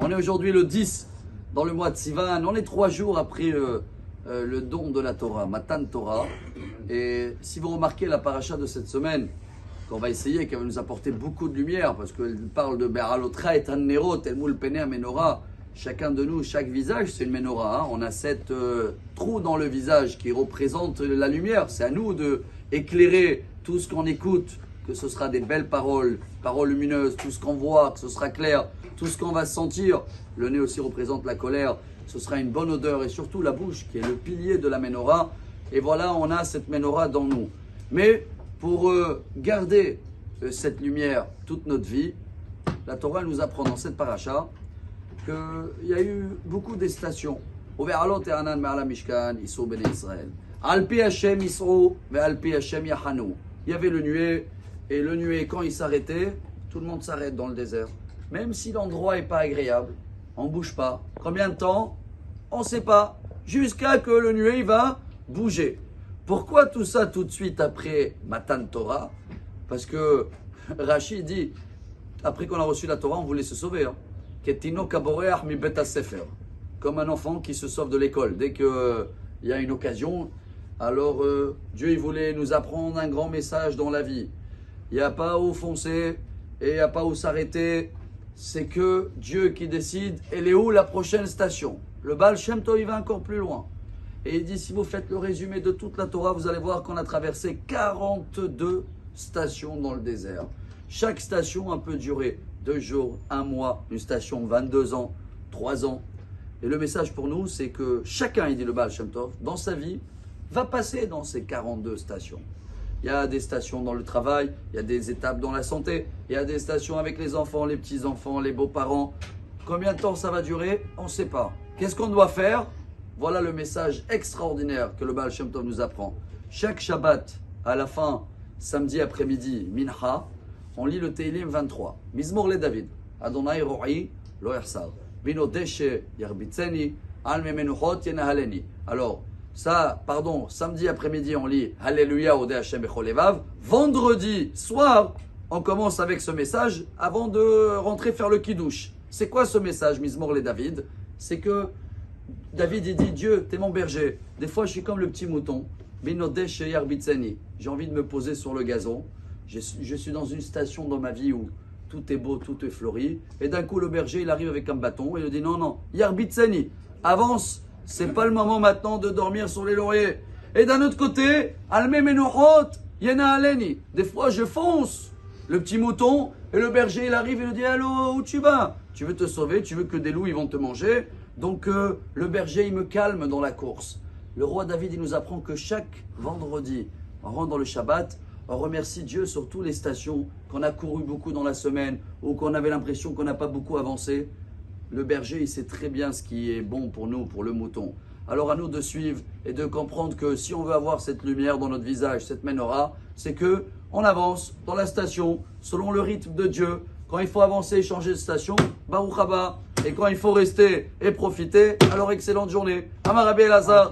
On est aujourd'hui le 10 dans le mois de Sivan. On est 3 jours après le don de la Torah, Matan Torah. Et si vous remarquez la paracha de cette semaine, qu'on va essayer, qu'elle va nous apporter beaucoup de lumière, parce qu'elle parle de Beralotra et Tannerot, El Moul Pene Menorah. Chacun de nous, chaque visage, c'est une menorah. On a 7 trous dans le visage qui représentent la lumière. C'est à nous de éclairer tout ce qu'on écoute, que ce sera des belles paroles, paroles lumineuses, tout ce qu'on voit, que ce sera clair, tout ce qu'on va sentir. Le nez aussi représente la colère. Ce sera une bonne odeur et surtout la bouche qui est le pilier de la menorah. Et voilà, on a cette menorah dans nous. Mais pour garder cette lumière toute notre vie, la Torah nous apprend dans cette paracha qu'il y a eu beaucoup de stations. Il y avait le nuée, et le nuée, quand il s'arrêtait, tout le monde s'arrête dans le désert. Même si l'endroit n'est pas agréable, on ne bouge pas. Combien de temps? On ne sait pas. Jusqu'à que le nuée va bouger. Pourquoi tout ça tout de suite après Matan Torah? Parce que Rashi dit, après qu'on a reçu la Torah, on voulait se sauver. Comme un enfant qui se sauve de l'école. Dès qu'il y a une occasion, alors Dieu il voulait nous apprendre un grand message dans la vie. Il n'y a pas où foncer et il n'y a pas où s'arrêter. C'est que Dieu qui décide. Elle est où la prochaine station? Le Baal Shem Tov il va encore plus loin. Et il dit, si vous faites le résumé de toute la Torah, vous allez voir qu'on a traversé 42 stations dans le désert. Chaque station peut durer 2 jours, 1 mois, une station 22 ans, 3 ans. Et le message pour nous, c'est que chacun, il dit le Baal Shem Tov, dans sa vie, va passer dans ces 42 stations. Il y a des stations dans le travail, il y a des étapes dans la santé, il y a des stations avec les enfants, les petits-enfants, les beaux-parents. Combien de temps ça va durer? On ne sait pas. Qu'est-ce qu'on doit faire? Voilà le message extraordinaire que le Baal Shem Tov nous apprend. Chaque Shabbat, à la fin, samedi après-midi, Mincha, on lit le Teilim 23. Mizmor le David. Adonai ro'i lo yachsar. Bino deshe yarbitzeni. Al memenuchot yenahaleni. Alors, ça, pardon, samedi après-midi, on lit Alléluia Odeh Hashem bechol levav. Vendredi soir, on commence avec ce message avant de rentrer faire le kiddush. C'est quoi ce message, Mizmor le David? C'est que David, il dit, Dieu, t'es mon berger. Des fois, je suis comme le petit mouton. Bino deshe yarbitzeni. J'ai envie de me poser sur le gazon. Je suis dans une station dans ma vie où tout est beau, tout est fleuri. Et d'un coup, le berger, il arrive avec un bâton et il dit non, Yarbitseni, avance, c'est pas le moment maintenant de dormir sur les lauriers. Et d'un autre côté, Alme Menuchot, Yena Aleni. Des fois, je fonce, le petit mouton, et le berger, il arrive et il dit allô, où tu vas? Tu veux te sauver, tu veux que des loups, ils vont te manger. Donc, le berger, il me calme dans la course. Le roi David, il nous apprend que chaque vendredi, on rentre dans le Shabbat, on remercie Dieu sur toutes les stations qu'on a couru beaucoup dans la semaine ou qu'on avait l'impression qu'on n'a pas beaucoup avancé. Le berger, il sait très bien ce qui est bon pour nous, pour le mouton. Alors à nous de suivre et de comprendre que si on veut avoir cette lumière dans notre visage, cette menorah, c'est que on avance dans la station selon le rythme de Dieu. Quand il faut avancer et changer de station, Baruch haba. Et quand il faut rester et profiter, alors excellente journée. Amar Rabbi Elazar.